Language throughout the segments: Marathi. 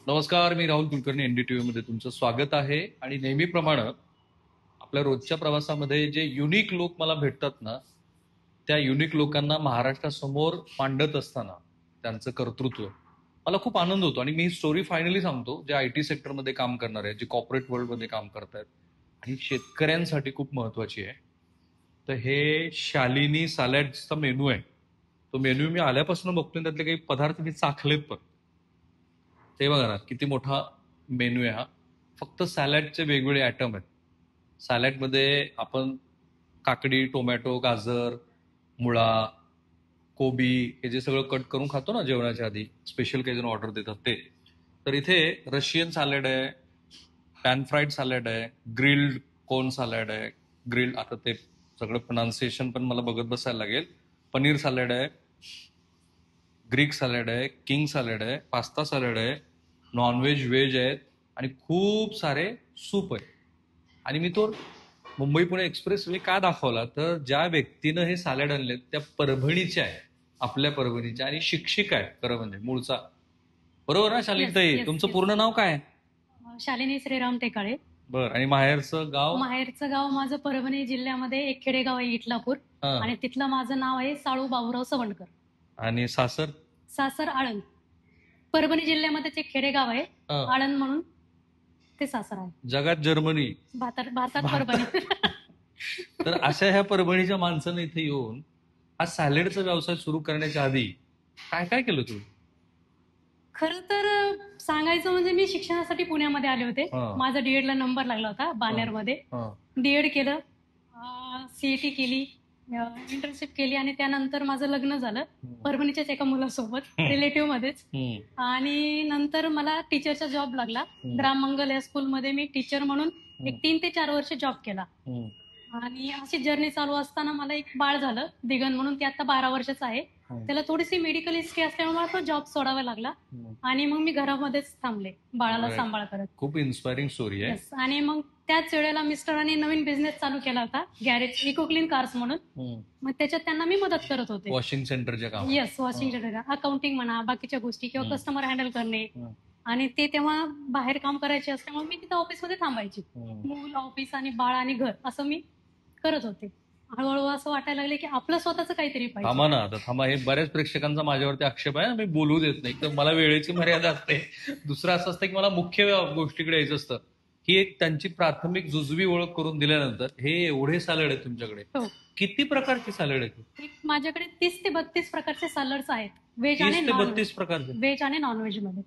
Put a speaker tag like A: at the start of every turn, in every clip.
A: नमस्कार, मी राहुल कुलकर्णी. एनडीटीव्ही मध्ये तुमचं स्वागत आहे. आणि नेहमीप्रमाणे आपल्या रोजच्या प्रवासामध्ये जे युनिक लोक मला भेटतात ना, त्या युनिक लोकांना महाराष्ट्रासमोर मांडत असताना त्यांचं कर्तृत्व मला खूप आनंद होतो. आणि मी ही स्टोरी फायनली सांगतो, जे IT सेक्टरमध्ये काम करणार आहे, जे कॉर्पोरेट वर्ल्डमध्ये काम करतायत आणि शेतकऱ्यांसाठी खूप महत्वाची आहे. तर हे शालिनी सॅलड्सचा मेनू आहे. तो मेन्यू मी आल्यापासून बघतोय, त्यातले काही पदार्थ मी चाखलेत पण. ते बघा ना, किती मोठा मेन्यू आहे हा. फक्त सॅलडचे वेगवेगळे आयटम आहेत. सॅलडमध्ये आपण काकडी, टोमॅटो, गाजर, मुळा, कोबी हे जे सगळं कट करून खातो ना जेवणाच्या आधी, स्पेशल काही जण ऑर्डर देतात ते. तर इथे रशियन सॅलड आहे, पॅन फ्राईड सॅलड आहे, ग्रिल्ड कोन सॅलड आहे. ग्रिल्ड, आता ते सगळं प्रोनाउन्सिएशन पण मला बघत बसायला लागेल. पनीर सॅलड आहे, ग्रीक सॅलड आहे, किंग सॅलड आहे, पास्ता सॅलड आहे, नॉनव्हेज व्हेज आहेत आणि खूप सारे सूप आहे. आणि मी तो मुंबई पुणे एक्सप्रेस वे का दाखवला, तर ज्या व्यक्तीनं हे सॅलड आणले त्या परभणीच्या आहे, आपल्या परभणीच्या, आणि शिक्षिका आहे खरं म्हणजे मूळचा. बरोबर ना शालिनीताई?
B: Yes,
A: तुमचं
B: yes.
A: पूर्ण नाव काय आहे?
B: शालिनी श्रीराम टेकाळे.
A: बरं. आणि माहेरचं गाव?
B: माहेरचं गाव माझं परभणी जिल्ह्यामध्ये एक खेडेगाव आहे इटलापूर.
A: हा.
B: आणि तिथलं माझं नाव आहे साळू बाबूराव सवंडकर.
A: आणि सासर?
B: सासर आळंद. परभणी जिल्ह्यामध्येच एक खेडेगाव आहे
A: हा.
B: आळंद म्हणून, ते सासर आहे.
A: जगात जर्मनी,
B: भारतात परभणी.
A: तर अशा ह्या परभणीच्या माणसानं इथे येऊन हा सॅलडचा व्यवसाय सुरू करण्याच्या आधी काय काय केलं तुम्ही?
B: खरं तर सांगायचं म्हणजे मी शिक्षणासाठी पुण्यामध्ये आले होते.
A: हा.
B: माझा डीएड ला नंबर लागला होता बानेरमध्ये.
A: हा.
B: डीएड केलं, सीईटी केली, इंटर्नशिप केली आणि त्यानंतर माझं लग्न झालं परभणीच्याच एका मुलासोबत, रिलेटिव्ह मध्येच. आणि नंतर मला टीचरचा जॉब लागला. ग्राम मंगल या स्कूलमध्ये मी टीचर म्हणून एक 3 ते 4 वर्ष जॉब केला. आणि अशी जर्नी चालू असताना मला एक बाळ झालं, दिगंत म्हणून. ते आता 12 वर्षाचं आहे. त्याला थोडीशी मेडिकल हिस्ट्री असल्यामुळे मला तो जॉब सोडावा लागला आणि मग मी घरामध्येच थांबले बाळाला सांभाळ करत.
A: खूप इन्स्पायरिंग स्टोरी आहे.
B: आणि मग त्याच वेळेला मिस्टरांनी नवीन बिझनेस चालू केला होता, गॅरेज इको क्लीन कार्स म्हणून. मग त्याच्यात त्यांना मी मदत करत होते.
A: वॉशिंग सेंटरच्या काम?
B: येस, वॉशिंग सेंटर, अकाउंटिंग म्हणा, बाकीच्या गोष्टी किंवा कस्टमर हँडल करणे. आणि ते तेव्हा बाहेर काम करायचे असल्यामुळे मी तिथं ऑफिसमध्ये थांबायची. मूल, ऑफिस आणि बाळ आणि घर असं मी करत होते. हळूहळू असं वाटायला लागले की आपलं स्वतःच काहीतरी पाहिजे.
A: थांबा ना, आता थांबा. हे बऱ्याच प्रेक्षकांचा माझ्यावरती आक्षेप आहे, मी बोलू देत नाही. तर मला वेळेची मर्यादा असते. दुसरं असं असतं की मला मुख्य गोष्टीकडे यायचं असतं. ही एक त्यांची प्राथमिक जुजवी ओळख करून दिल्यानंतर हे एवढे सॅलड आहेत तुमच्याकडे. किती प्रकारचे सॅलड आहेत?
B: माझ्याकडे 30 ते 32 प्रकारचे सॅलड्स आहेत, व्हेज आणि
A: 30 ते
B: नॉन
A: 32 प्रकारचे?
B: व्हेज आणि नॉन व्हेज मध्ये.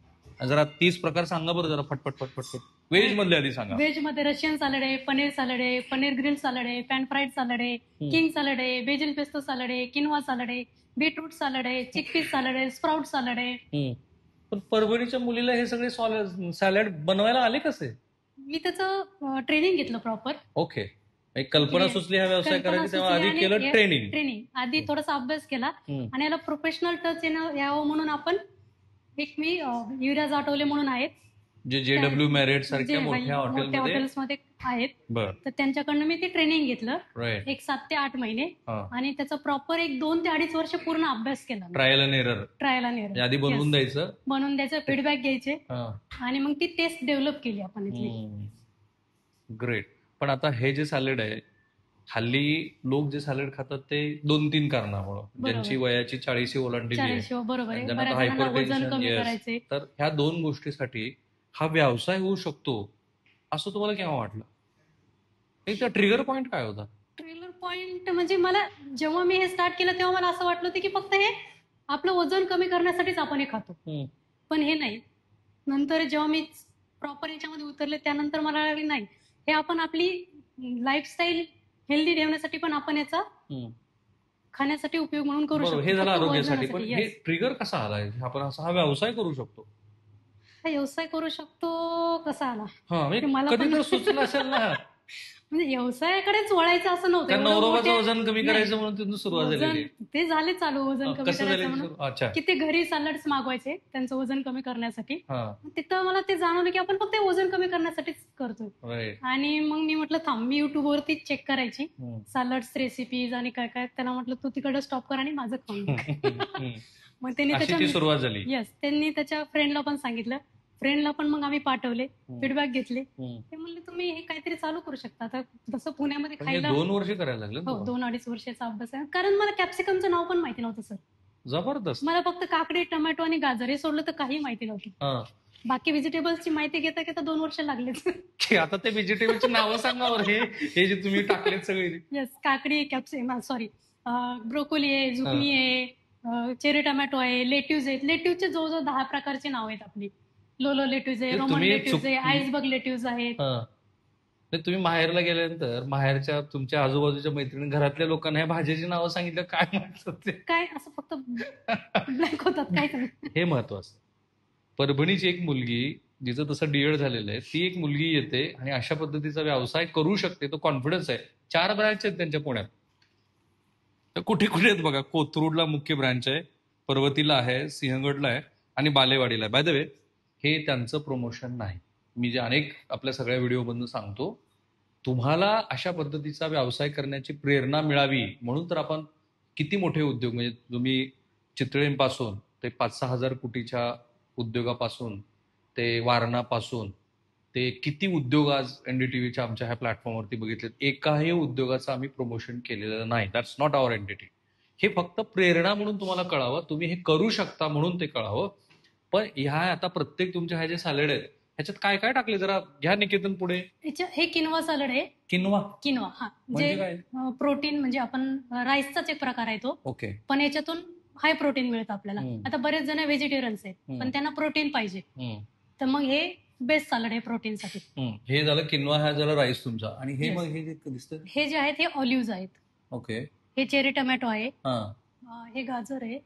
A: जरा 30 प्रकार सांगा बरं, जरा फटफट फटफट. व्हेज मधले आधी सांगा.
B: व्हेज मध्ये रशियन सॅलड आहे, पनीर सॅलड आहे, पनीर ग्रिल सॅलड आहे, पॅन फ्राईड सॅलड आहे, किंग सॅलड आहे, बेजिल पेस्तो सॅलड आहे, किनवा सॅलड आहे, बीटरूट सॅलड आहे, चिकपीस सॅलड आहे, स्प्राउट सॅलड आहे.
A: पण परभणीच्या मुलीला हे सगळे सॅलड बनवायला आले कसे?
B: मी त्याचं ट्रेनिंग घेतलं प्रॉपर.
A: ओके. एक कल्पना सुचली हा व्यवसाय करायची, तेव्हा आधी केलं ट्रेनिंग.
B: आधी थोडासा अभ्यास केला आणि याला प्रोफेशनल टच यावं म्हणून आपण मी युवराज आठवले म्हणून आहेत,
A: जे JW मॅरियट सारख्या मोठ्या
B: हॉटेल्समध्ये आहेत, तर त्यांच्याकडनं मी ते ट्रेनिंग घेतलं एक 7 ते 8 महिने. आणि त्याचा प्रॉपर एक 2 ते 2.5 वर्ष पूर्ण अभ्यास केला. Trial and error. आधी बनवून द्यायचं, फीडबॅक घ्यायचे आणि मग ती टेस्ट डेव्हलप केली आपण इथली.
A: ग्रेट. पण आता हे जे सॅलड आहे, हल्ली लोक जे सॅलड खातात ते 2-3 कारणामुळे, ज्यांची वयाची 40 ओलांडलेली आहे,
B: बरोबर आहे,
A: ज्यांना
B: वजन कमी
A: हायपरटेन्शन,
B: करायचे,
A: तर ह्या 2 गोष्टीसाठी हा व्यवसाय होऊ शकतो असं तुम्हाला केव्हा वाटलं? एक ट्रिगर पॉइंट काय होता?
B: ट्रिगर पॉइंट म्हणजे मला जेव्हा मी हे स्टार्ट केलं तेव्हा मला असं वाटलं होतं की फक्त हे आपलं वजन कमी करण्यासाठीच आपण हे खातो, पण हे नाही. नंतर जेव्हा मी प्रॉपर याच्यामध्ये उतरले त्यानंतर मला लागली नाही, हे आपण आपली लाईफस्टाईल हेल्दी ठेवण्यासाठी पण आपण याचा खाण्यासाठी उपयोग म्हणून करू शकतो.
A: हे झालं आरोग्यासाठी. पण हे ट्रिगर कसा आलाय, आपण असा हा व्यवसाय करू शकतो?
B: हा व्यवसाय करू शकतो कसा आला?
A: मला कधी तर सुचलं असेल ना.
B: म्हणजे व्यवसायाकडेच वळायचं असं नव्हतं.
A: नवरोबाचं वजन कमी करायचं म्हणून तिथून सुरुवात झाली.
B: ते झाले चालू वजन कमी करायचं म्हणून, की ते घरी सॅलड्स मागवायचे त्यांचं वजन कमी करण्यासाठी. तिथं मला ते जाणवलं की आपण फक्त वजन कमी करण्यासाठीच करतोय. आणि मग मी म्हटलं थांब, मी युट्यूब वरती चेक करायची सॅलड्स रेसिपीज आणि काय काय. त्याला म्हटलं तू तिकडे स्टॉप कर आणि माझं खाऊन. मग त्यांनी त्याच्या
A: सुरुवात झाली.
B: येस, त्यांनी त्याच्या फ्रेंडला पण सांगितलं, फ्रेंडला पण मग आम्ही पाठवले, फीडबॅक घेतले. ते म्हणले तुम्ही हे काहीतरी चालू करू शकता. आता जसं पुण्यामध्ये
A: पण हे
B: खायला
A: 2 वर्ष करायला लागले ना
B: हो
A: तुम्हाला?
B: 2-2.5 वर्षाचा अभ्यास आहे. कारण मला कॅप्सिकमचं नाव पण माहिती नव्हतं सर.
A: जबरदस्त.
B: मला फक्त काकडी, टोमॅटो आणि गाजर हे सोडलं तर काही माहिती नव्हतं.
A: हा.
B: बाकी व्हेजिटेबल्सची माहिती घेता घेता 2 वर्ष लागलेच.
A: की आता ते व्हेजिटेबलची नावं सांगा बरं. हे जे तुम्ही टाकलेत सगळे.
B: येस, काकडी, सॉरी, ब्रोकोली आहे, झुकनी आहे, चेरी टोमॅटो आहे, लेट्यूज आहेत. लेट्यूजचे जवळजवळ 10 प्रकारचे नाव आहेत आपली. लोलो लेट्यूज आहे,
A: ते
B: रोमन
A: तुम्ही
B: लेट्यूज आहे, आईसबर्ग लेट्यूज आहेत.
A: तुम्ही माहेरला गेल्यानंतर माहेरच्या तुमच्या आजूबाजूच्या मैत्रिणी घरातल्या लोकांना ह्या भाज्याची नावं सांगितलं काय म्हणतात ते?
B: काय असं फक्त ब्लँक होतात काय सांग.
A: हे महत्वाचं. परभणीची एक मुलगी जिचं तसं डीएड झालेलं आहे, ती एक मुलगी येते आणि अशा पद्धतीचा व्यवसाय करू शकते. तो कॉन्फिडन्स आहे. 4 ब्रँच आहेत त्यांच्या पुण्यात. तर कुठे कुठे आहेत बघा. कोथरूडला मुख्य ब्रँच आहे, पर्वतीला आहे, सिंहगडला आहे आणि बालेवाडीला आहे. बाय द वे, हे त्यांचं प्रमोशन नाही. मी जे अनेक आपल्या सगळ्या व्हिडिओमधून सांगतो, तुम्हाला अशा पद्धतीचा व्यवसाय करण्याची प्रेरणा मिळावी म्हणून तर आपण किती मोठे उद्योग, म्हणजे तुम्ही चितळेंपासून ते 5-6 हजार कोटीच्या उद्योगापासून ते वारणापासून ते किती उद्योग आज एनडीटीव्हीच्या आमच्या ह्या प्लॅटफॉर्मवरती बघितलेत. एकाही उद्योगाचं आम्ही प्रमोशन केलेलं नाही. That's not our NDT. हे फक्त प्रेरणा म्हणून तुम्हाला कळावं, तुम्ही हे करू शकता म्हणून ते कळावं. पण ह्या आता प्रत्येक तुमच्या ह्या जे सॅलड आहेत ह्याच्यात काय काय टाकले जरा घ्या निकेतन पुढे.
B: हे किनवा सॅलड आहे.
A: किनवा
B: हा
A: म्हणजे काय?
B: प्रोटीन म्हणजे आपण राईसचाच एक प्रकार आहे तो.
A: ओके.
B: पण याच्यातून हाय प्रोटीन मिळतं आपल्याला. आता बरेच जण व्हेजिटेरियन्स आहेत पण त्यांना प्रोटीन पाहिजे, तर मग हे बेस्ट सॅलड आहे प्रोटीनसाठी.
A: हे झालं किनवा, हा झाला राईस तुमचा. आणि हे मग हे दिसतं,
B: हे जे आहेत हे ऑलिव्ज आहेत.
A: ओके.
B: हे चेरी टोमॅटो आहे. हे गाजर आहे.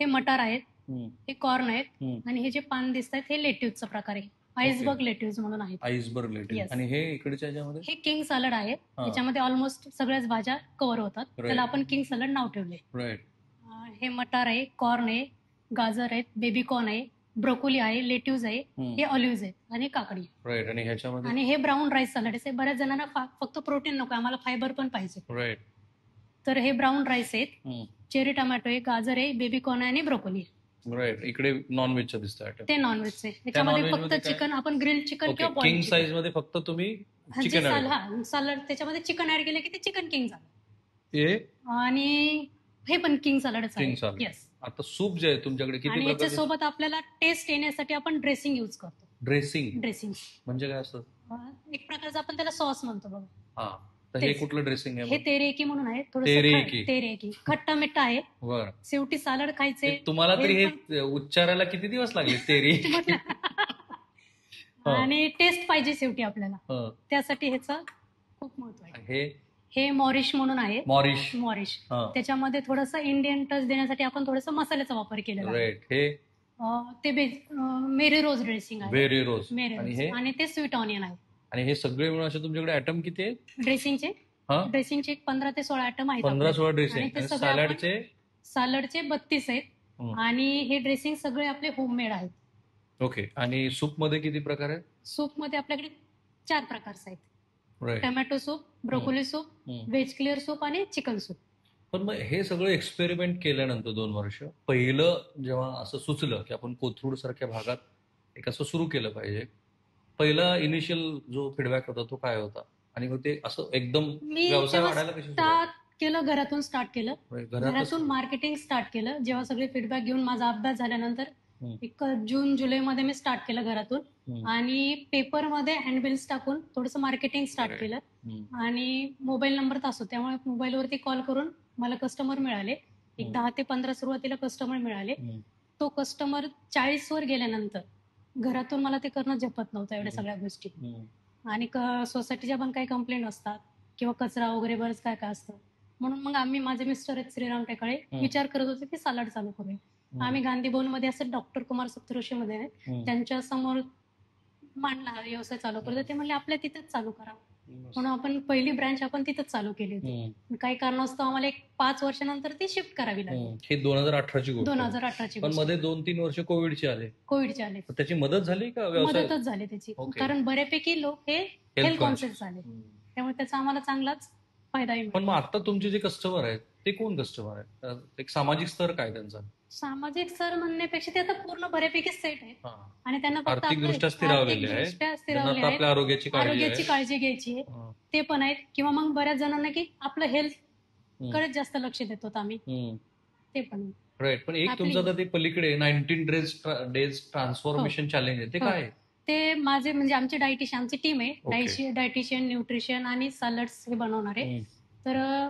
B: हे मटार आहेत. हे कॉर्न आहेत. आणि हे जे पान दिसत आहेत हे लेट्यूजचा प्रकार आहे. आईसबर्ग लेट्यूज म्हणून आहेत.
A: Iceberg lettuce. आणि हे इकडच्या ह्याच्यामध्ये
B: हे किंग सॅलड आहे. याच्यामध्ये ऑलमोस्ट सगळ्याच भाज्या कव्हर होतात. त्याला आपण किंग सॅलड नाव ठेवले.
A: राईट.
B: हे मटार आहे, कॉर्न आहे, गाजर आहेत, बेबी कॉर्न आहे, ब्रोकोली आहे, लेट्यूज आहे, हे ऑलिव्ज आहेत आणि काकडी.
A: राईट. आणि ह्याच्यामध्ये
B: आणि हे ब्राऊन राईस सॅलड आहे. बऱ्याच जणांना फक्त प्रोटीन नको, आम्हाला फायबर पण पाहिजे.
A: राईट.
B: तर हे ब्राऊन राईस आहेत, चेरी टोमॅटो आहे, गाजर आहे, बेबी कॉर्न आहे आणि ब्रोकोली आहे.
A: राईट. इकडे नॉनव्हेजचं दिसतं आयटम.
B: ते नॉनव्हेज आहे. त्याच्यामध्ये फक्त चिकन, आपण ग्रिल्ड चिकन किंवा
A: किंग
B: बॉइल्ड
A: साईज मध्ये फक्त तुम्ही चिकन
B: सॅलड त्याच्यामध्ये चिकन ऍड केलं की ते चिकन किंग झालं.
A: हे
B: आणि हे पण किंग सॅलडच
A: किंग
B: आहे.
A: सॅलड.
B: येस.
A: आता सूप जे आहे तुमच्याकडे किती
B: आणि
A: प्रकारचे?
B: याच्यासोबत आपल्याला टेस्ट येण्यासाठी आपण ड्रेसिंग युज करतो.
A: ड्रेसिंग म्हणजे काय असतं?
B: एक प्रकारचा आपण त्याला सॉस म्हणतो बघा.
A: हा. तर हे कुठलं ड्रेसिंग आहे?
B: हे तेरेकी म्हणून आहे. तेरेकी खट्टा मिठ्ठा आहे.
A: बरं.
B: शेवटी सॅलड खायचे.
A: तुम्हाला तरी हे उच्चारायला किती दिवस लागले तेरी?
B: आणि टेस्ट पाहिजे शेवटी आपल्याला, त्यासाठी ह्याचं खूप महत्व आहे. हे मॉरिश म्हणून आहे. मॉरिश. त्याच्यामध्ये थोडस इंडियन टच देण्यासाठी आपण थोडस मसाल्याचा वापर केलेला आहे. ते मेरी रोज ड्रेसिंग आहे. आणि ते स्वीट ऑनियन आहे.
A: आणि हे सगळे मिळून असे तुमच्याकडे आयटम किती आहेत
B: ड्रेसिंगचे? 15 ते 16 आयटम आहेत.
A: 15-16 ड्रेसिंग.
B: सॅलडचे 32 आहेत. आणि हे ड्रेसिंग सगळे आपले होममेड आहेत.
A: ओके. आणि सूप मध्ये किती प्रकार आहेत?
B: सूप मध्ये आपल्याकडे 4 प्रकारचे आहेत. Tomato soup, broccoli soup, veg clear soup आणि चिकन सूप.
A: पण मग हे सगळं एक्सपेरिमेंट केल्यानंतर 2 वर्ष पहिलं जेव्हा असं सुचलं की आपण कोथरूड सारख्या भागात एक असं सुरू केलं पाहिजे, पहिला इनिशियल जो फीडबॅक होता तो काय होता? आणि मग ते असं एकदम व्यवसाय वाढायला कशी
B: स्टार्ट केलं? घरातून स्टार्ट केलं. घरातून मार्केटिंग स्टार्ट केलं. जेव्हा सगळे फीडबॅक घेऊन माझा अभ्यास झाल्यानंतर एक जून जुलै मध्ये मी स्टार्ट केलं घरातून. आणि पेपरमध्ये हँडबिल्स टाकून थोडंसं मार्केटिंग स्टार्ट केलं. आणि मोबाईल नंबर तास होता, त्यामुळे मोबाईलवरती कॉल करून मला कस्टमर मिळाले. एक 10 ते 15 सुरुवातीला कस्टमर मिळाले. तो कस्टमर 40 वर गेल्यानंतर घरातून मला ते करणं झेपत नव्हतं एवढ्या सगळ्या गोष्टी. आणि सोसायटीच्या पण काही कंप्लेंट असतात किंवा कचरा वगैरे बरंच काय काय असतं. म्हणून मग आम्ही, माझे मिस्टर आहेत श्रीराम टेकाळे, विचार करत होते की सॅलड चालू करूया. आम्ही गांधी भवन मध्ये असं डॉक्टर कुमार सप्तऋषी मध्ये त्यांच्या समोर मांडला हा व्यवसाय चालू करतो. ते म्हणले आपल्या तिथेच चालू करा. म्हणून आपण पहिली ब्रँच आपण तिथंच चालू केली होती. काही कारणास्तव आम्हाला एक 5 वर्षानंतर ती शिफ्ट करावी लागली.
A: हे 2018ची गोष्ट.
B: 2018ची.
A: पण मध्ये 2-3 वर्ष कोविडचे आले. त्याची मदत झाली का?
B: मदतच झाली त्याची. कारण बऱ्यापैकी लोक हे हेल्थ कॉन्शियस झाले, त्यामुळे त्याचा आम्हाला चांगलाच फायदा आहे.
A: पण मग आता तुमचे जे कस्टमर आहेत ते कोण कस्टमर आहे? एक सामाजिक स्तर काय त्यांचा?
B: सामाजिक स्तर म्हणण्यापेक्षा ते आता पूर्ण बऱ्यापैकी सेट आहे
A: हा.
B: आणि त्यांना फक्त
A: आर्थिकदृष्ट्या स्थिरावलेले आहे.
B: आर्थिकदृष्ट्या
A: त्यांना
B: स्थिरावले
A: आता
B: आहेत,
A: आपल्या आरोग्याची काळजी
B: आरोग्याची
A: आहे.
B: काळजी घ्यायची आहे,
A: हा.
B: ते पण आहेत. किंवा मग बऱ्याच जणांना की आपलं हेल्थ
A: हम्म.
B: कडे जास्त लक्ष देतो आम्ही,
A: हम्म.
B: ते पण आहे.
A: राईट. पण एक
B: आपली-
A: तुमचं आता ते पलीकडे 19 डेज ट्रान्सफॉर्मेशन चॅलेंज आहे, ते
B: हो.
A: काय आहे?
B: ते माझे म्हणजे आमचे डायटिशियन, आमची टीम आहे,
A: Okay.
B: डायटिशियन, न्यूट्रिशन आणि सॅलड्स हे बनवणार आहे.
A: हम्म.
B: तर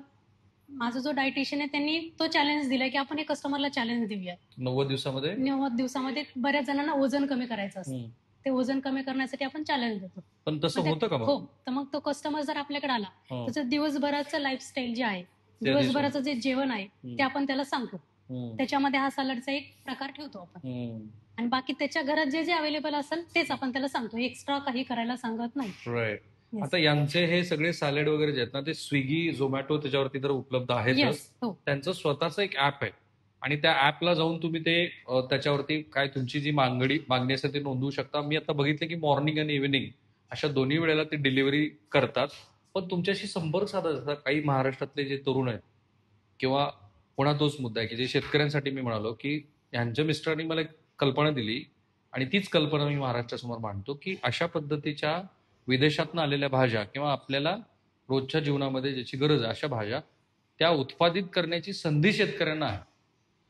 B: माझा जो डायटिशियन आहे त्यांनी तो चॅलेंज दिलाय की आपण एक कस्टमरला चॅलेंज देऊया.
A: 90 दिवसामध्ये
B: 90 दिवसामध्ये बऱ्याच जणांना वजन कमी करायचं असतं.
A: हम्म.
B: ते वजन कमी करण्यासाठी आपण चॅलेंज देतो.
A: पण तसं
B: पण ते-
A: होतं का
B: हो.
A: मग?
B: तर मग तो कस्टमर जर आपल्याकडे आला,
A: हा.
B: त्याचं दिवसभराचं लाईफस्टाईल जे आहे,
A: दिवशी-
B: दिवसभराचं जे जेवण आहे ते आपण त्याला सांगतो.
A: हम्म.
B: त्याच्यामध्ये हा सॅलडचा एक प्रकार ठेवतो आपण
A: हम्म.
B: आणि बाकी त्याच्या घरात जे जे अवेलेबल असेल तेच आपण त्याला सांगतो. एक्स्ट्रा काही करायला सांगत नाही.
A: राईट.
B: Yes.
A: आता यांचे हे सगळे सॅलड वगैरे जे आहेत ना, ते स्विगी, झोमॅटो त्याच्यावरती तर उपलब्ध आहेतच.
B: Yes. हो.
A: त्यांचं स्वतःचं एक ऍप आहे आणि त्या ऍपला जाऊन तुम्ही ते त्याच्यावरती काय तुमची जी मागणी असेल ते नोंदवू शकता. मी आता बघितलं की मॉर्निंग आणि इव्हिनिंग अशा दोन्ही वेळेला ते डिलिव्हरी करतात. पण तुमच्याशी संपर्क साधायचा काही महाराष्ट्रातले जे तरुण आहेत किंवा पुन्हा तोच मुद्दा आहे की जे शेतकऱ्यांसाठी मी म्हणालो की ह्यांच्या मिस्टरांनी मला एक कल्पना दिली आणि तीच कल्पना मी महाराष्ट्रासमोर मांडतो की अशा पद्धतीच्या विदेशातून आलेल्या भाज्या किंवा आपल्याला रोजच्या जीवनामध्ये ज्याची गरज आहे अशा भाज्या त्या उत्पादित करण्याची संधी शेतकऱ्यांना आहे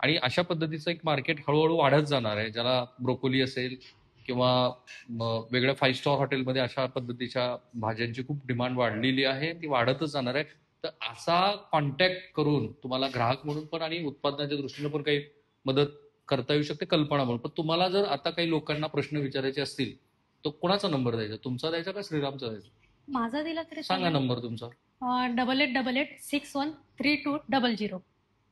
A: आणि अशा पद्धतीचं एक मार्केट हळूहळू वाढत जाणार आहे. ज्याला ब्रोकोली असेल किंवा वेगळ्या 5 स्टार हॉटेलमध्ये अशा पद्धतीच्या भाज्यांची खूप डिमांड वाढलेली आहे, ती वाढतच जाणार आहे. तर असा कॉन्टॅक्ट करून तुम्हाला ग्राहक म्हणून पण आणि उत्पादनाच्या दृष्टीने पण काही मदत करता येऊ शकते कल्पना म्हणून. पण तुम्हाला जर आता काही लोकांना प्रश्न विचारायचे असतील तर कोणाचा नंबर द्यायचा? तुमचा द्यायचा का श्रीरामचा द्यायचा?
B: माझा दिला तरी
A: सांगा नंबर तुमचा.
B: 8888613200.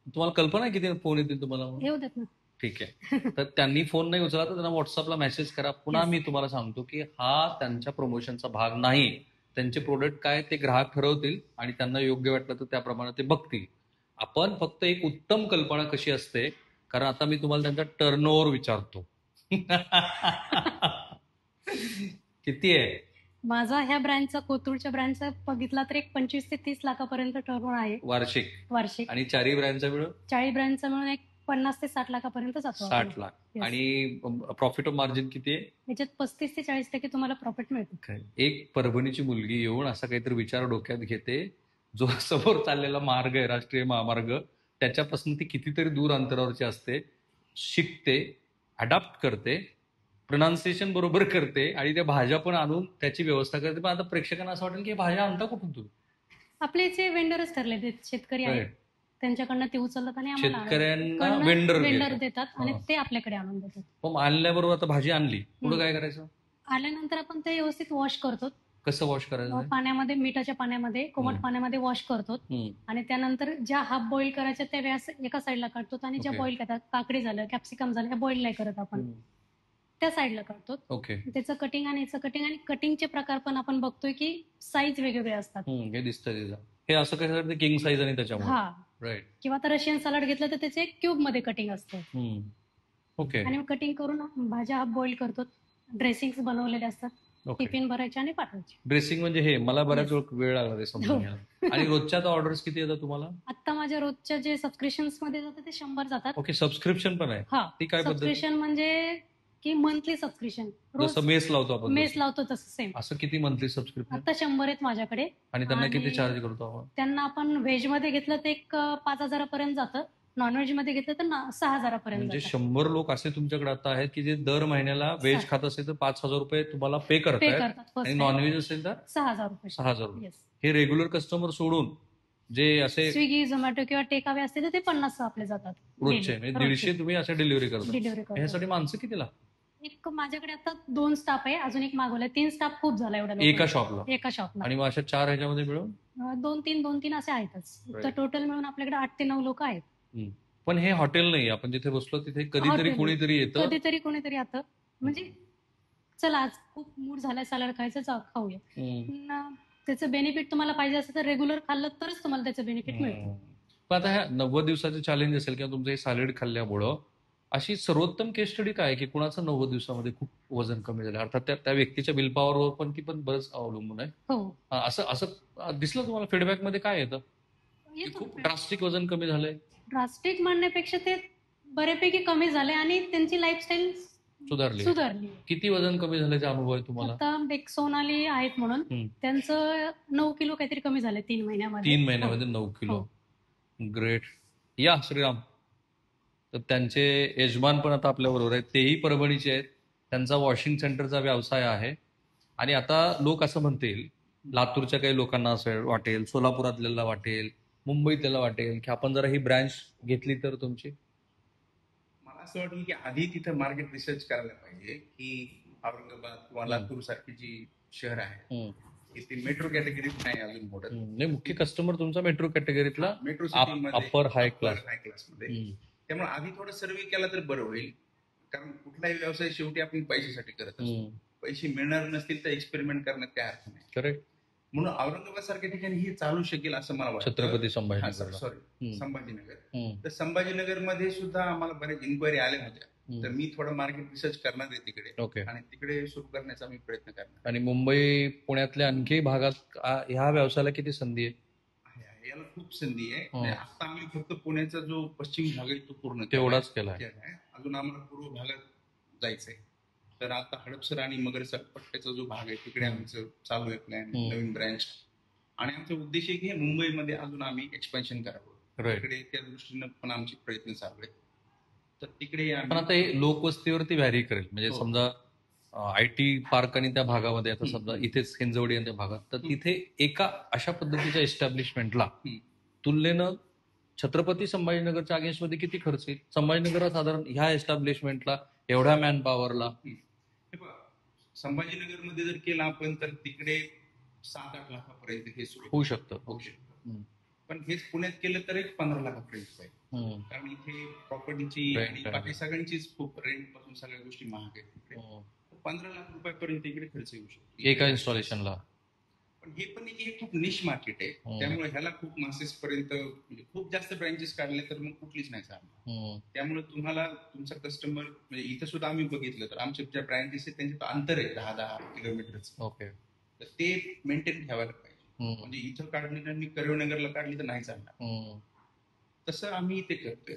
A: तुम्हाला कल्पना आहे किती फोन येतील तुम्हाला?
B: येऊ देत ना.
A: ठीक आहे. तर त्यांनी फोन नाही उचलला तर त्यांना व्हॉट्सअपला मेसेज करा. पुन्हा
B: Yes.
A: मी तुम्हाला सांगतो की हा त्यांच्या प्रमोशनचा भाग नाही. त्यांचे प्रोडक्ट काय ते ग्राहक ठरवतील आणि त्यांना योग्य वाटलं तर त्याप्रमाणे ते बघतील. आपण फक्त एक उत्तम कल्पना कशी असते, कारण आता मी तुम्हाला त्यांचा टर्नओव्हर विचारतो. किती आहे?
B: माझा ह्या ब्रँडचा, कोथरूडच्या ब्रँडचा बघितला तर एक 25 ते 30 लाखापर्यंत टर्नओव्हर आहे
A: वार्षिक. आणि 4 ब्रँडचा मिळून
B: 40 ब्रँडचा मिळून एक 50 ते 60 लाखापर्यंत जातो.
A: 60 लाख.
B: Yes.
A: आणि प्रॉफिट ऑफ मार्जिन किती आहे?
B: याच्यात 35 ते 40% तुम्हाला प्रॉफिट मिळतं.
A: एक परभणीची मुलगी येऊन असा काहीतरी विचार डोक्यात घेते, जो समोर चाललेला मार्ग आहे राष्ट्रीय महामार्ग त्याच्यापासून ती कितीतरी दूर अंतरावरची असते, शिकते, अडॅप्ट करते, प्रोनाउन्सिएशन बरोबर करते आणि त्या भाज्या पण आणून त्याची व्यवस्था करते. पण आता प्रेक्षकांना असं वाटेल की भाज्या आणता कुठून तुम्ही?
B: आपले जे वेंडरच ठरले शेतकरी आहेत
A: Right.
B: त्यांच्याकडनं ते उचलतात आणि आम्हाला
A: शेतकऱ्यांना
B: वेंडर
A: वेंडर
B: देतात आणि
A: हा.
B: ते आपल्याकडे आणून देतात.
A: मग आणल्याबरोबर आता भाजी आणली, पुढे
B: हम्म.
A: काय करायचं?
B: आल्यानंतर आपण ते व्यवस्थित वॉश करतो.
A: कसं वॉश करायचं?
B: पाण्यामध्ये, मिठाच्या पाण्यामध्ये, कोमट
A: हम्म.
B: पाण्यामध्ये वॉश करतो
A: हम्म.
B: आणि त्यानंतर ज्या हाफ बॉईल करायच्या त्या व्यास एका साईडला काढतो आणि ज्या
A: Okay.
B: बॉईल करतात, काकडी झालं, कॅप्सिकम झालं, हे बॉईल नाही करत आपण, त्या साईडला काढतो.
A: ओके.
B: त्याचं कटिंग आणि याचं कटिंग, आणि कटिंगचे प्रकार पण आपण बघतोय की साईज वेगवेगळे असतात.
A: हे दिसतं तिथं. हे असं काय करते किंग साईज आणि त्याच्यामुळे.
B: हा.
A: राईट.
B: किंवा तर रशियन सलाड घेतलं तर त्याचे क्यूब मध्ये कटिंग असतं
A: ओके.
B: आणि कटिंग करून भाज्या हाफ बॉईल करतो. ड्रेसिंग बनवलेले असतात,
A: ओके.
B: टिफिन भरायचे आणि पाठवायचे.
A: ड्रेसिंग म्हणजे हे मला बऱ्याच
B: Yes.
A: वेळ लागला ते समजून घ्यायला. आणि रोजच्या ऑर्डर्स किती येतात तुम्हाला?
B: आता माझ्या रोजच्या जे सबस्क्रिप्शन मध्ये जातात ते 100 जातात.
A: ओके. सबस्क्रिप्शन पण आहे?
B: हा.
A: ती काय पद्धत?
B: सबस्क्रिप्शन म्हणजे की मंथली सबस्क्रिप्शन, रोज
A: जसं मेस लावतो आपण
B: मेस
A: तसं?
B: लावतो तसं सेम.
A: असं किती मंथली सबस्क्रिप्शन?
B: आता 100 आहेत माझ्याकडे.
A: आणि त्यांना किती
B: आणि
A: चार्ज करतो आपण?
B: त्यांना आपण व्हेज मध्ये घेतलं तर एक 5,000 पर्यंत जातं, नॉनव्हेज मध्ये घेतलं तर 6,000 पर्यंत
A: म्हणजे
B: जातं.
A: 100 लोक असे तुमच्याकडे आता आहेत की जे दर महिन्याला व्हेज
B: सा-
A: खात असेल तर 5,000 रुपये तुम्हाला पे
B: पे
A: करतायत
B: करतात first
A: आणि
B: time.
A: नॉनव्हेज असेल तर
B: 6,000 रुपये.
A: 6,000 रुपये.
B: Yes.
A: हे रेग्युलर कस्टमर सोडून जे असे
B: स्विगी, झोमॅटो किंवा टेक अवे असते तर ते 50 आपले जातात
A: रोजचे म्हणजे 150 तुम्ही अशा डिलिव्हरी करता.
B: डिलिव्हरी करतो.
A: ह्यासाठी माणसं किती लागतात?
B: एक माझ्याकडे आता 2 स्टाफ आहे, अजून एक मागवलाय. 3 स्टाफ खूप झाला एवढ्या
A: एका
B: लोकांना.
A: शॉपला?
B: एका शॉपला.
A: आणि मग अशा 4 ह्याच्यामध्ये मिळून
B: 2-3 असे आहेतच. तर
A: Right.
B: टोटल मिळून आपल्याकडे 8 ते 9 लोक आहेत.
A: पण हे हॉटेल नाही, आपण जिथे बसलो तिथे कधीतरी
B: Hotel.
A: कोणीतरी येतं.
B: कधीतरी कोणीतरी आता म्हणजे चला आज खूप मूड झालाय सॅलड खायचं, खाऊया. पण त्याचं बेनिफिट तुम्हाला पाहिजे असेल तर रेग्युलर खाल्लं तरच तुम्हाला त्याचं बेनिफिट मिळतं.
A: पण आता ह्या 90 दिवसाचं चॅलेंज असेल किंवा तुमचं हे सॅलड खाल्ल्यामुळं अशी सर्वोत्तम केस स्टडी काय आहे की कुणाचं 90 दिवसामध्ये खूप वजन कमी झालं? अर्थात त्या व्यक्तीच्या बिल पॉवरवर पण ती पण बरंच अवलंबून आहे.
B: हो.
A: असं दिसलं तुम्हाला फीडबॅक मध्ये काय येतं?
B: येत
A: खूप
B: होतं.
A: ड्रास्टिक वजन कमी झालंय?
B: ड्रास्टिक म्हणण्यापेक्षा ते बऱ्यापैकी कमी झाले आणि त्यांची लाईफस्टाईल
A: सुधारली?
B: सुधारली.
A: किती वजन कमी झाल्याचा अनुभव आहे तुम्हाला?
B: आता एक सोनाली आहेत म्हणून त्यांचं 9 किलो काहीतरी कमी झालं 3 महिन्यामध्ये.
A: 3 महिन्यामध्ये 9 किलो. ग्रेट. या श्रीराम. तर त्यांचे यजमान पण आता आपल्या बरोबर आहेत. तेही परभणीचे आहेत. त्यांचा वॉशिंग सेंटरचा व्यवसाय आहे. आणि आता लोक असं म्हणतील, लातूरच्या काही लोकांना असं वाटेल, सोलापुरातल्याला वाटेल, मुंबईतल्याला वाटेल की आपण जरा ही ब्रँच घेतली तर तुमची.
C: मला असं वाटलं की आधी तिथं मार्केट रिसर्च करायला पाहिजे की औरंगाबाद किंवा लातूर सारखी जी शहर आहे ती मेट्रो कॅटेगरीत नाही अजून मोठं.
A: नाही, मुख्य कस्टमर तुमचा मेट्रो कॅटेगरीतला
C: मेट्रो
A: अप्पर हाय क्लास.
C: हाय क्लासमध्ये. त्यामुळे आधी थोडं सर्वे केला तर बरं होईल. कारण कुठलाही व्यवसाय शेवटी आपण पैशासाठी करत असतो. पैसे मिळणार नसतील तर एक्सपेरिमेंट करण्यात काय अर्थ नाही.
A: करेक्ट.
C: म्हणून औरंगाबाद सारख्या ठिकाणी हे चालू शकेल असं मला वाटतं.
A: छत्रपती संभाजीनगर.
C: संभाजीनगर. तर संभाजीनगर मध्ये सुद्धा आम्हाला बरेच इन्क्वायरी आल्या होत्या. तर मी थोडं मार्केट रिसर्च करणार आहे तिकडे.
A: ओके.
C: आणि तिकडे सुरू करण्याचा मी प्रयत्न करणार.
A: आणि मुंबई पुण्यातल्या आणखी भागात ह्या व्यवसायाला किती संधी आहे?
C: याला खूप संधी आहे. म्हणजे आता आम्ही फक्त पुण्याचा जो पश्चिम भाग आहे तो पूर्ण
A: तेवढाच केला आहे.
C: अजून आम्हाला पूर्व भागात जायचंय. तर आता हडपसर आणि मगरसर पट्ट्याचा जो भाग आहे तिकडे आमचं चालू आहे प्लॅन, नवीन ब्रँच. आणि आमचा उद्देश आहे की मुंबईमध्ये अजून आम्ही एक्सपेन्शन करावं. तिकडे त्या दृष्टीनं पण आमचे प्रयत्न चालू आहेत. तर तिकडे
A: पण आता हे लोकवस्तीवरती व्हॅरी करेल. म्हणजे समजा IT पार्क आणि त्या भागामध्ये आता समजा इथेच हिंजवडी आणि त्या भागात, तर तिथे एका अशा पद्धतीच्या एस्टॅब्लिशमेंटला तुलनेनं छत्रपती संभाजीनगरच्या अगेन्स्ट मध्ये किती खर्च येईल? संभाजीनगरात साधारण ह्या एस्टॅब्लिशमेंटला एवढ्या मॅन पॉवरला
C: संभाजीनगरमध्ये जर केलं आपण तर तिकडे 7-8 लाखापर्यंत हे सुरू
A: होऊ शकतं.
C: पण हेच पुण्यात केलं तर एक 15 लाखापर्यंत जाईल. कारण इथे प्रॉपर्टीची आणि बाकी सगळ्यांचीच खूप रेंट पासून सगळ्या गोष्टी महाग आहेत. 15 लाख रुपयापर्यंत इकडे खर्च येऊ शकतो
A: एका इन्स्टॉलेशनला.
C: पण हे पण एक खूप निश मार्केट आहे. त्यामुळे ह्याला खूप मासेस पर्यंत म्हणजे खूप जास्त ब्रँचेस काढले तर मग कुठलीच नाही चालणार. त्यामुळे तुम्हाला तुमचा कस्टमर म्हणजे इथं सुद्धा आम्ही बघितलं तर आमच्या ज्या ब्रँचेस आहेत त्यांचे अंतर आहे 10 किलोमीटरचं.
A: ओके.
C: तर ते मेंटेन ठेवायला पाहिजे. म्हणजे इथं काढली तर मी करीमनगरला काढली तर नाही चालणार. तसं आम्ही ते करतोय.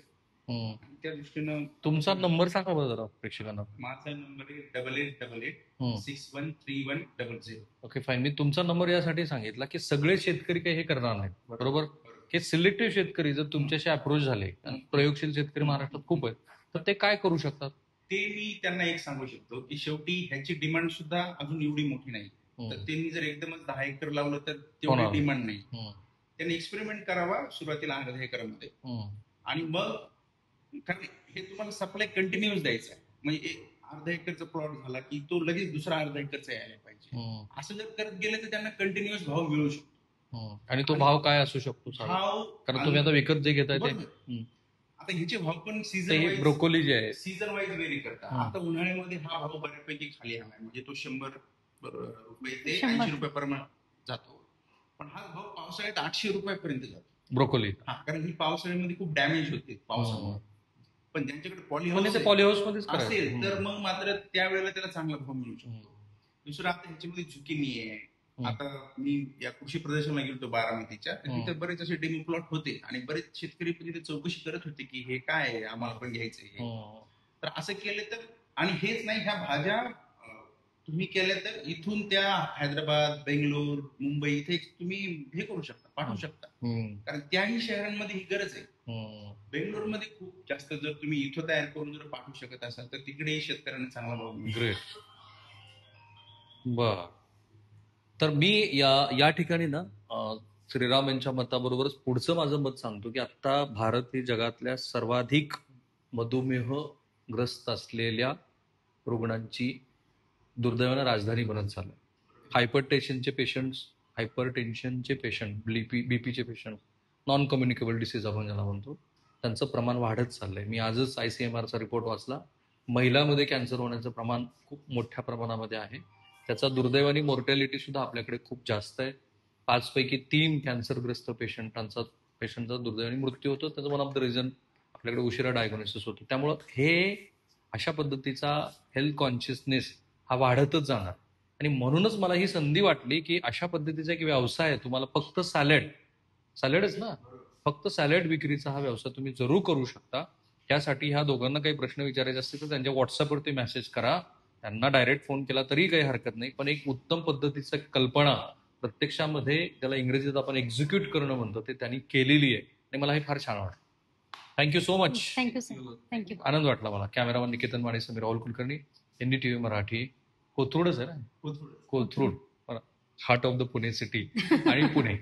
C: त्या दृष्टीनं
A: तुमचा नंबर सांगा बरं जरा प्रेक्षकांना.
C: माझा नंबर आहे 8888613100.
A: Okay, fine. मी तुमचा नंबर यासाठी सांगितला की सगळे शेतकरी काही हे करणार नाहीत. बरोबर. हे सिलेक्टिव्ह शेतकरी जर तुमच्याशी अप्रोच झाले, प्रयोगशील शेतकरी महाराष्ट्रात खूप आहेत, तर ते काय करू शकतात?
C: ते मी त्यांना एक सांगू शकतो की शेवटी ह्याची डिमांड सुद्धा अजून एवढी मोठी नाही. तर त्यांनी जर एकदमच 10 एकर लावलं तर तेवढी डिमांड नाही. त्यांनी एक्सपेरिमेंट करावा सुरुवातीला 10 एकरमध्ये. आणि मग कारण हे तुम्हाला सप्लाय कंटिन्युअस द्यायचा आहे. म्हणजे 1/2 एकरचा प्लॉट झाला की तो लगेच दुसरा 1/2 एकरचा यायला पाहिजे. असं जर करत गेलं तर त्यांना कंटिन्युअस भाव मिळू शकतो.
A: आणि तो भाव काय असू शकतो?
C: भाव
A: कारण तुम्ही आता विकत जे घेताय ते
C: आता ह्याचे भाव पण सीझन
A: ब्रोकोली जे आहे
C: सीझन वाईज व्हेरी करतात. आता उन्हाळ्यामध्ये हा भाव बऱ्यापैकी खाली आला म्हणजे तो 100 रुपये ते 80 रुपयापर्यंत जातो. पण हा भाव पावसाळ्यात 800 रुपयापर्यंत जातो ब्रोकोली. कारण ही पावसाळ्यामध्ये खूप डॅमेज होते पावसामुळे. पण ज्यांच्याकडे
A: पॉलीहाऊस मध्ये
C: असेल तर मग मात्र त्यावेळेला त्याला चांगला भाव मिळू शकतो. दुसरं आता ह्याच्यामध्ये झुकिनी आहे. आता मी या कृषी प्रदर्शनाला गेलो बारामतीच्या, तिथे बरेच असे डेमो प्लॉट होते आणि बरेच शेतकरी पण तिथे चौकशी करत होते की हे काय आहे, आम्हाला पण घ्यायचंय. तर असं केलं तर, आणि हेच नाही, ह्या भाज्या तुम्ही केल्या तर इथून त्या हैदराबाद, बेंगलोर, मुंबई इथे तुम्ही हे करू शकता, पाठवू शकता. कारण त्याही शहरांमध्ये ही गरज आहे. बेंगलोरमध्ये खूप जास्त जर तुम्ही इथं तयार करून जर पाठवू शकत असाल तर तिकडे शेतकऱ्यांना चांगला भाव मिळेल.
A: ग्रेट. बर. तर मी या ठिकाणी ना श्रीराम यांच्या मताबरोबरच पुढचं माझं मत सांगतो की आता भारत ही जगातल्या सर्वाधिक मधुमेहग्रस्त असलेल्या रुग्णांची दुर्दैवानं राजधानी बनत चाललं. हायपर टेन्शनचे पेशंट, बीपीचे पेशंट, नॉन कम्युनिकेबल डिसीज आपण ज्याला म्हणतो, त्यांचं प्रमाण वाढत चाललंय. मी आजच ICMRचा रिपोर्ट वाचला. महिलांमध्ये कॅन्सर होण्याचं प्रमाण खूप मोठ्या प्रमाणामध्ये आहे. त्याचा दुर्दैवानी मॉर्टॅलिटी सुद्धा आपल्याकडे खूप जास्त आहे. 5 पैकी 3 कॅन्सरग्रस्त पेशंटचा दुर्दैवानी मृत्यू होतो. त्याचं वन ऑफ द रिझन आपल्याकडे उशिरा डायग्नोसिस होतो. त्यामुळं हे अशा पद्धतीचा हेल्थ कॉन्शियसनेस हा वाढतच जाणार. आणि म्हणूनच मला ही संधी वाटली की अशा पद्धतीचा एक व्यवसाय आहे. तुम्हाला फक्त सॅलडच ना, फक्त सॅलड विक्रीचा हा व्यवसाय तुम्ही जरूर करू शकता. त्यासाठी ह्या दोघांना काही प्रश्न विचारायचे असतील तर त्यांच्या व्हॉट्सअपवरती मेसेज करा. त्यांना डायरेक्ट फोन केला तरी काही हरकत नाही. पण एक उत्तम पद्धतीचं कल्पना प्रत्यक्षामध्ये त्याला इंग्रजीत आपण एक्झिक्यूट करणं म्हणतो ते त्यांनी केलेली आहे आणि मला हे फार छान वाटतं. Thank you so much.
B: Thank you sir. Thank you.
A: आनंद वाटला मला. Cameraman Niketan Mane, Sameer Rahul Kulkarni, NDTV Marathi. कोथरूडच आहे ना? Kothrud, heart of the Pune city आणि पुणे.